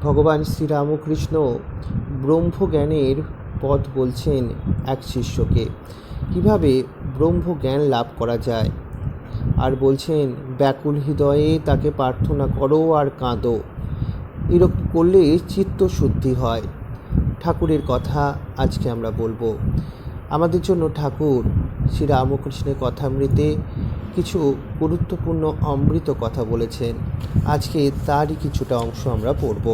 ভগবান শ্রীরামকৃষ্ণ ব্রহ্মজ্ঞানের পথ বলছেন এক শিষ্যকে, কিভাবে ব্রহ্মজ্ঞান লাভ করা যায়। আর বলছেন, ব্যাকুল হৃদয়ে তাকে প্রার্থনা করো আর কাঁদো, এরকম করলে চিত্ত শুদ্ধি হয়। ঠাকুরের কথা আজকে আমরা বলবো। আমাদের জন্য ঠাকুর শ্রীরামকৃষ্ণের কথামৃতে কিছু গুরুত্বপূর্ণ অমৃত কথা বলেছেন। আজকে তারই কিছুটা অংশ আমরা পড়ব।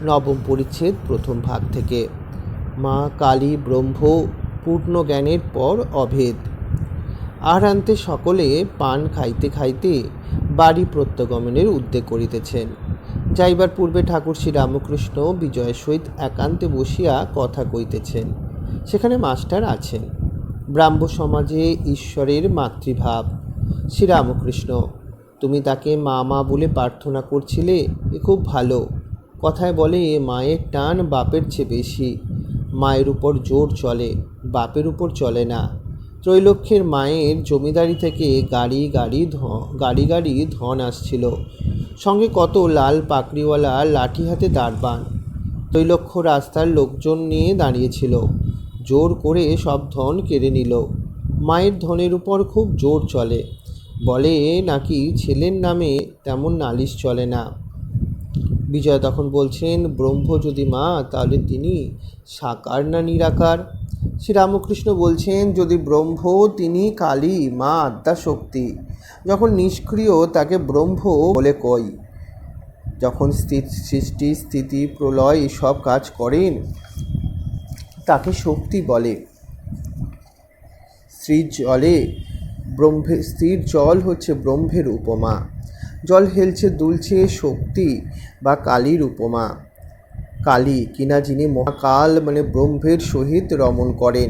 নবম পরিচ্ছেদ প্রথম ভাগ থেকে। মা কালী ব্রহ্ম পূর্ণ জ্ঞানের পর অভেদ। আহারান্তে সকলে পান খাইতে খাইতে বাড়ি প্রত্যাগমনের উদ্যোগ করিতেছেন। যাইবার পূর্বে ঠাকুর শ্রীরামকৃষ্ণ বিজয়ের সহিত একান্তে বসিয়া কথা কইতেছেন। সেখানে মাস্টার আছেন। ব্রাহ্ম সমাজে ঈশ্বরের মাতৃভাব। শ্রীরামকৃষ্ণ, তুমি তাকে মা মা বলে প্রার্থনা করছিলে, এ খুব ভালো। কথায় বলে মায়ের টান বাপের চেয়ে বেশি। মায়ের উপর জোর চলে, বাপের উপর চলে না। ত্রৈলোক্যের মায়ের জমিদারি থেকে গাড়ি গাড়ি ধন আসছিল, সঙ্গে কত লাল পাকড়িওয়ালা লাঠি হাতে দাঁড়বান। ত্রৈলোক্য রাস্তার লোকজন নিয়ে দাঁড়িয়েছিল, জোর করে সব ধন কেড়ে নিল। মায়ের ধনের উপর খুব জোর চলে, বলে নাকি ছেলের নামে তেমন নালিশ চলে না। বিজয় তখন বলছেন, ব্রহ্ম যদি মা, তাহলে তিনি সাকার না নিরাকার? শ্রীরামকৃষ্ণ বলছেন, যদি ব্রহ্ম, তিনি কালী, মা আদ্যা শক্তি। যখন নিষ্ক্রিয় তাকে ব্রহ্ম বলে কই। যখন সৃষ্টি স্থিতি প্রলয় এসব কাজ করেন তাকে শক্তি বলে। স্থির জল হচ্ছে ব্রহ্মের উপমা। জল হেলছে দুলছে শক্তি বা কালীর উপমা। কালী কিনা যিনি মহাকাল মানে ব্রহ্মের সহিত রমণ করেন।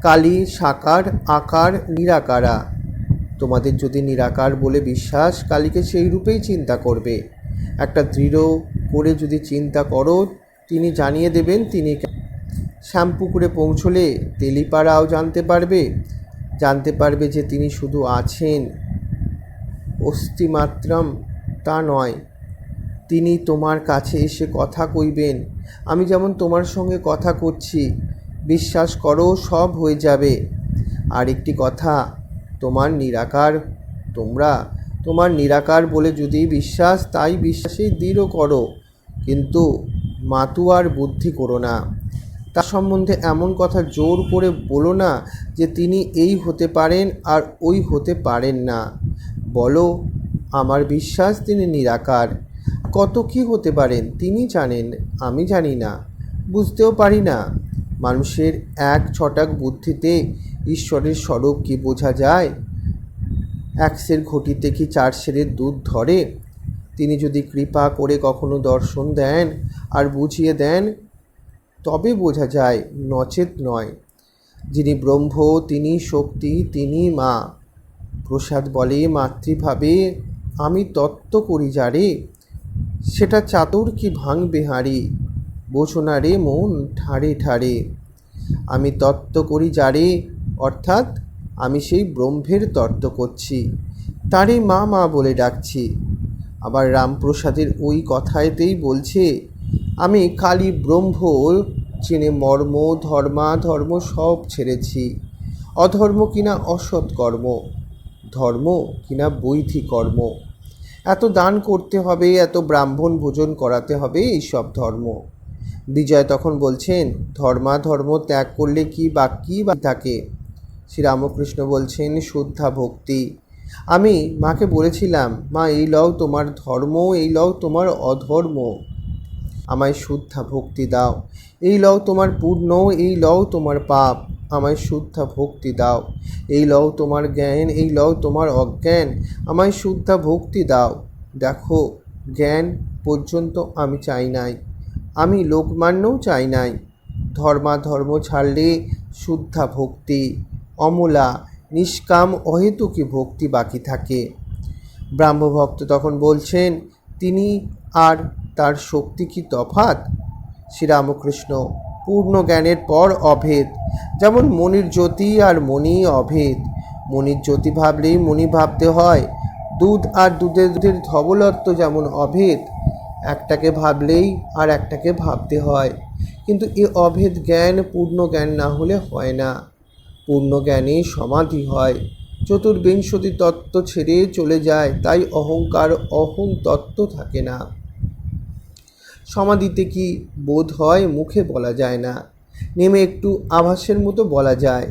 কালী সাকার, আকার নিরাকারা। তোমাদের যদি নিরাকার বলে বিশ্বাস, কালীকে সেই রূপেই চিন্তা করবে। একটা দৃঢ় করে যদি চিন্তা করো, তিনি জানিয়ে দেবেন তিনি। শ্যামপুকুরে পৌঁছলে তেলিপাড়াও জানতে পারবে যে তিনি শুধু আছেন, অস্তিমাত্রম তা নয়। তিনি তোমার কাছে এসে কথা কইবেন। আমি যেমন তোমার সঙ্গে কথা করছি, বিশ্বাস করো সব হয়ে যাবে। আর একটি কথা, তোমার নিরাকার বলে যদি বিশ্বাস, তাই বিশ্বাসেই দৃঢ় করো, কিন্তু মাতুয়ার বুদ্ধি করো না। তার সম্বন্ধে এমন কথা জোর করে বলো না যে তিনি এই হতে পারেন আর ওই হতে পারেন না। বলো, আমার বিশ্বাস তিনি নিরাকার। কত কি হতে পারেন তিনি জানেন, আমি জানি না, বুঝতেও পারি না। মানুষের এক ছটাক বুদ্ধিতে ঈশ্বরের স্বরূপ কি বোঝা যায়? এক সের ঘটিতে কি 4 সেরের দুধ ধরে? তিনি যদি কৃপা করে কখনো দর্শন দেন আর বুঝিয়ে দেন, তবে বোঝা যায়, নচেত নয়। যিনি ব্রহ্ম, তিনি শক্তি, তিনি মা। প্রসাদ বলে মাতৃভাবে আমি তত্ত্ব করি যারে, সেটা চাতুর কি ভাঙবে হাঁড়ি। বোঝো না রে মন ঠাড়ে ঠাড়ে। আমি তত্ত্ব করি যারে, অর্থাৎ আমি সেই ব্রহ্মের তত্ত্ব করছি, তারে মা মা বলে ডাকছি। আবার রামপ্রসাদের ওই কথাতেই বলছে, আমি কালী ব্রহ্ম চেনে মর্ম, ধর্ম সব ছেড়েছি। অধর্ম কিনা অসৎ কর্ম, ধর্ম কিনা বৈধি কর্ম। এত দান করতে হবে, এত ব্রাহ্মণ ভোজন করাতে হবে, এইসব ধর্ম। বিজয় তখন বলছেন, ধর্ম ত্যাগ করলে কি বাকি থাকে? শ্রীরামকৃষ্ণ বলছেন, শুদ্ধা ভক্তি। আমি মাকে বলেছিলাম, মা এই লও তোমার ধর্ম, এই লও তোমার অধর্ম, আমায় শুদ্ধা ভক্তি দাও। এই লও তোমার পূর্ণ, এই লও তোমার পাপ, আমায় শুদ্ধা ভক্তি দাও। এই লও তোমার জ্ঞান, এই লও তোমার অজ্ঞান, আমায় শুদ্ধা ভক্তি দাও। দেখো, জ্ঞান পর্যন্ত আমি চাই নাই, আমি লোকমান্যও চাই নাই। ধর্ম ছাড়লে শুদ্ধা ভক্তি, অমলা নিষ্কাম অহেতুকী ভক্তি বাকি থাকে। ব্রাহ্মভক্ত তখন বলছেন, তিনি আর তার শক্তি কি তফাৎ? শ্রীরামকৃষ্ণ, পূর্ণ জ্ঞানের পর অভেদ। যেমন মনির জ্যোতি আর মণি অভেদ। মনির জ্যোতি ভাবলেই মণি ভাবতে হয়। দুধ আর দুধের ধবলত্ব যেমন অভেদ, একটাকে ভাবলেই আর একটাকে ভাবতে হয়, কিন্তু এ অভেদ জ্ঞান পূর্ণ জ্ঞান না হলে হয় না। পূর্ণ জ্ঞানে সমাধি হয়, চতুর্বিংশতি তত্ত্ব ছেড়ে চলে যায়, তাই অহংকার অহং তত্ত্ব থাকে না। সমাধিতে কি বোধ হয় মুখে বলা যায় না, নেমে একটু আভাসের মতো বলা যায়।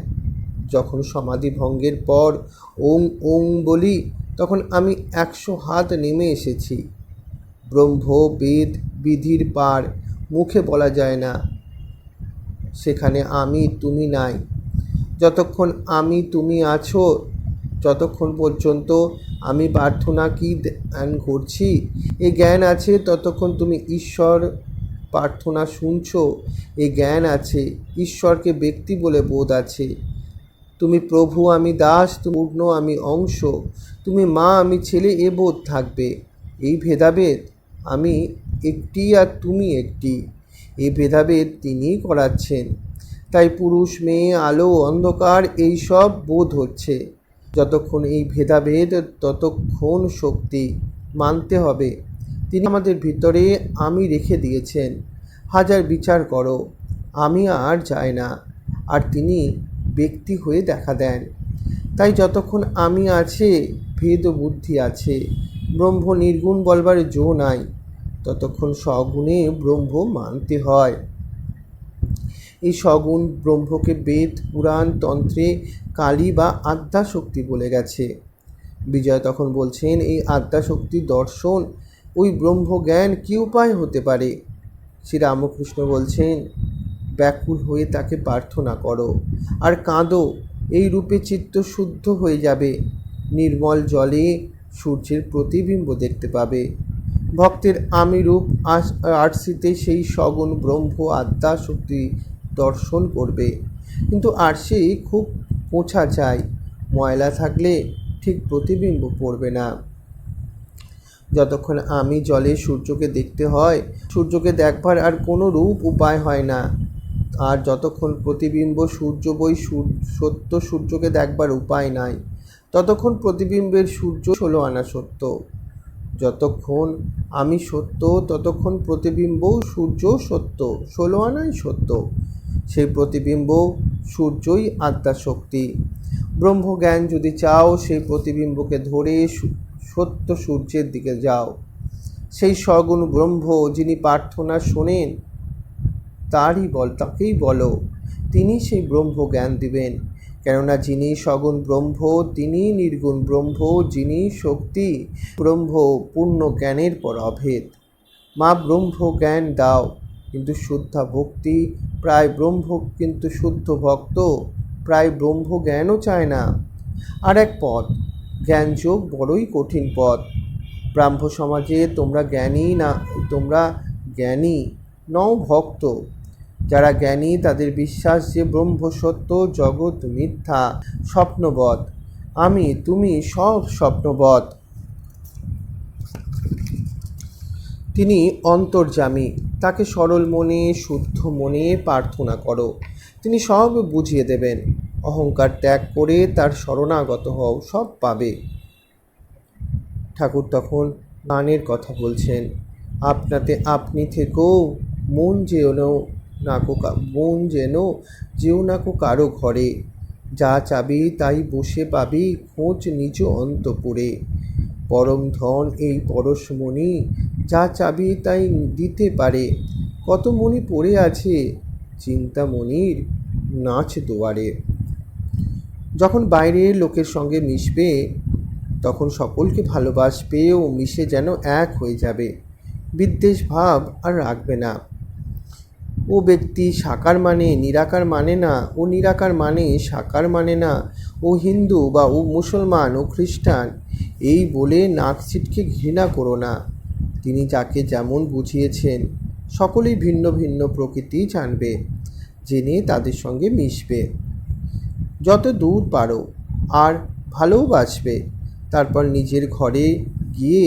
যখন সমাধি ভঙ্গের পর ওং ওং বলি, তখন আমি 100 হাত নেমে এসেছি। ব্রহ্ম বেদ বিধির পার, মুখে বলা যায় না, সেখানে আমি তুমি নাই। যতক্ষণ আমি তুমি আছো, যতক্ষণ পর্যন্ত আমি প্রার্থনা কি ধ্যান করছি এ জ্ঞান আছে, ততক্ষণ তুমি ঈশ্বর প্রার্থনা শুনছো এ জ্ঞান আছে, ঈশ্বরকে ব্যক্তি বলে বোধ আছে। তুমি প্রভু আমি দাস, তুমি পূর্ণ আমি অংশ, তুমি মা আমি ছেলে এ বোধ থাকবে। এই ভেদাভেদ আমি একটি আর তুমি একটি, এই ভেদাভেদ তিনিই করাচ্ছেন। তাই পুরুষ মেয়ে আলো অন্ধকার এই সব বোধ হচ্ছে। যতক্ষণ এই ভেদাভেদ ততক্ষণ শক্তি মানতে হবে। তিনি আমাদের ভিতরে আমি রেখে দিয়েছেন। হাজার বিচার করো, আমি আর যায় না, আর তিনি ব্যক্তি হয়ে দেখা দেন। তাই যতক্ষণ আমি আছে ভেদ বুদ্ধি আছে, ব্রহ্ম নির্গুণ বলবার জো নাই, ততক্ষণ সগুণে ব্রহ্ম মানতে হয়। এই সগুণ ব্রহ্মকে বেদ পুরাণ তন্ত্রে কালী বা আদ্যাশক্তি বলে গেছে। বিজয় তখন বলছেন, এই আদ্যাশক্তি দর্শন ওই ব্রহ্মজ্ঞান কী উপায় হতে পারে? শ্রীরামকৃষ্ণ বলছেন, ব্যাকুল হয়ে তাকে প্রার্থনা করো আর কাঁদো, এই রূপে চিত্ত শুদ্ধ হয়ে যাবে। নির্মল জলে সূর্যের প্রতিবিম্ব দেখতে পাবে। ভক্তের আমি রূপ আরসিতে সেই সগুণ ব্রহ্ম আদ্যাশক্তি দর্শন করবে। কিন্তু আরসি খুব পোছা যায়, ময়লা থাকলে ঠিক প্রতিবিম্ব পড়বে না। যতক্ষণ আমি জলে সূর্যকে দেখতে হয়, সূর্যকে দেখবার আর কোনো রূপ উপায় হয় না। আর যতক্ষণ প্রতিবিম্ব সূর্য বই সত্য, সূর্যকে দেখবার উপায় নাই, ততক্ষণ প্রতিবিম্বের সূর্য 16 আনা সত্য। যতক্ষণ আমি সত্য, ততক্ষণ প্রতিবিম্ব সূর্য সত্য, 16 আনাই সত্য। সেই প্রতিবিম্ব সূর্যই আদ্যাশক্তি। ব্রহ্মজ্ঞান যদি চাও, সেই প্রতিবিম্বকে ধরে সত্য সূর্যের দিকে যাও। সেই সগুণ ব্রহ্ম যিনি প্রার্থনা শোনেন তাকেই বলো, তিনি সেই ব্রহ্ম জ্ঞান দিবেন। কেননা যিনি সগুণ ব্রহ্ম তিনি নির্গুণ ব্রহ্ম, যিনি শক্তি ব্রহ্ম, পূর্ণ জ্ঞানের পর অভেদ। মা ব্রহ্ম জ্ঞান দাও, কিন্তু শুদ্ধা ভক্তি, প্রায় ব্রহ্ম কিন্তু শুদ্ধ ভক্ত প্রায় ব্রহ্ম জ্ঞানও চায় না। আর এক পথ, জ্ঞানযোগ বড়ই কঠিন পথ। ব্রাহ্ম সমাজে তোমরা জ্ঞানী নও, ভক্ত। যারা জ্ঞানী তাদের বিশ্বাস যে ব্রহ্ম সত্য, জগৎ মিথ্যা, স্বপ্নবৎ, আমি তুমি সব স্বপ্নবৎ। তিনি অন্তর্যামী, তাকে সরল মনে শুদ্ধ মনে প্রার্থনা করো, তিনি সব বুঝিয়ে দেবেন। অহংকার ত্যাগ করে তার শরণাগত হও, সব পাবে। ঠাকুর তখন গানের কথা বলছেন, আপনাতে আপনি থেকেও মন যেও নাকো কারো ঘরে, যা চাবি তাই বসে পাবি, খোঁজ নিজ অন্তপুরে। পরম ধন এই পরশমণি, যা চাবি তাই দিতে পারে। কত মণি পড়ে আছে চিন্তামণির নাচ দুয়ারে। যখন বাইরের লোকের সঙ্গে মিশবে, তখন সকলকে ভালোবাসবে ও মিশে যেন এক হয়ে যাবে। বিদ্বেষ ভাব আর রাখবে না। ও ব্যক্তি সাকার মানে নিরাকার মানে না, ও নিরাকার মানে সাকার মানে না, ও হিন্দু বা ও মুসলমান ও খ্রিস্টান এই বলে নাক ছিটকে ঘৃণা করো না। তিনি যাকে যেমন বুঝিয়েছেন, সকলেই ভিন্ন ভিন্ন প্রকৃতি জানবে, জেনে তাদের সঙ্গে মিশবে। যত দূর পারো আর ভালোবাসবে, তারপর নিজের ঘরে গিয়ে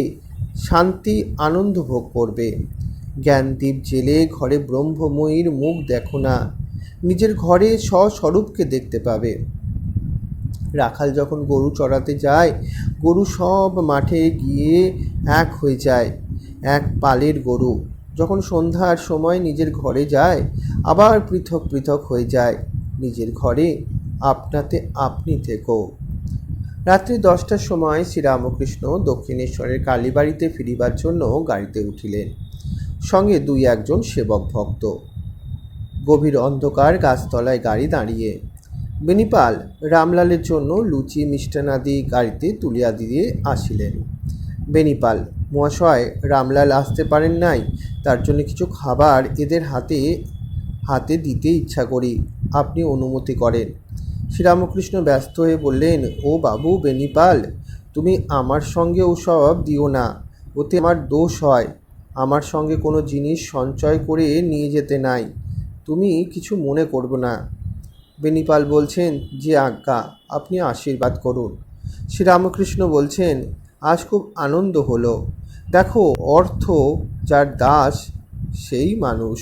শান্তি আনন্দ ভোগ করবে। জ্ঞানদীপ জেলে ঘরে ব্রহ্মময়ীর মুখ দেখো না, নিজের ঘরে স্বস্বরূপকে দেখতে পাবে। রাখাল যখন গরু চড়াতে যায়, গরু সব মাঠে গিয়ে এক হয়ে যায়। এক পালের গরু যখন সন্ধ্যার সময় নিজের ঘরে যায়, আবার পৃথক পৃথক হয়ে যায়। নিজের ঘরে আপনাতে আপনি থেকো। রাত্রি 10টার সময় শ্রীরামকৃষ্ণ দক্ষিণেশ্বরের কালীবাড়িতে ফিরিবার জন্য গাড়িতে উঠিলেন। সঙ্গে 2-1 সেবক ভক্ত। গভীর অন্ধকার গাছতলায় গাড়ি দাঁড়িয়ে। বেনিপাল রামলালের জন্য লুচি মিষ্টানাদি গাড়িতে তুলিয়া দিয়ে আসিলেন। বেনিপাল, মহাশয়, রামলাল আসতে পারেন নাই, তার জন্য কিছু খাবার এদের হাতে হাতে দিতে ইচ্ছা করি, আপনি অনুমতি করেন। শ্রীরামকৃষ্ণ ব্যস্ত হয়ে বললেন, ও বাবু বেনিপাল, তুমি আমার সঙ্গে ওসব দিও না, ওতে আমার দোষ হয়। আমার সঙ্গে কোনো জিনিস সঞ্চয় করে নিয়ে যেতে নাই, তুমি কিছু মনে করবে না। বেনিপাল বলছেন, যে আজ্ঞা, আপনি আশীর্বাদ করুন। শ্রীরামকৃষ্ণ বলছেন, আজ খুব আনন্দ হলো। দেখো, অর্থ যার দাস সেই মানুষ।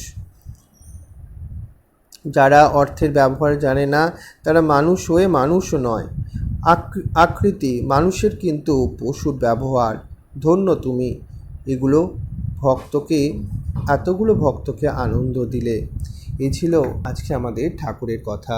যারা অর্থের ব্যবহার জানে না তারা মানুষ হয়ে মানুষও নয়। আকৃতি মানুষের, কিন্তু পশুর ব্যবহার। ধন্য তুমি, এতগুলো ভক্তকে আনন্দ দিলে। এই ছিল আজকে আমাদের ঠাকুরের কথা।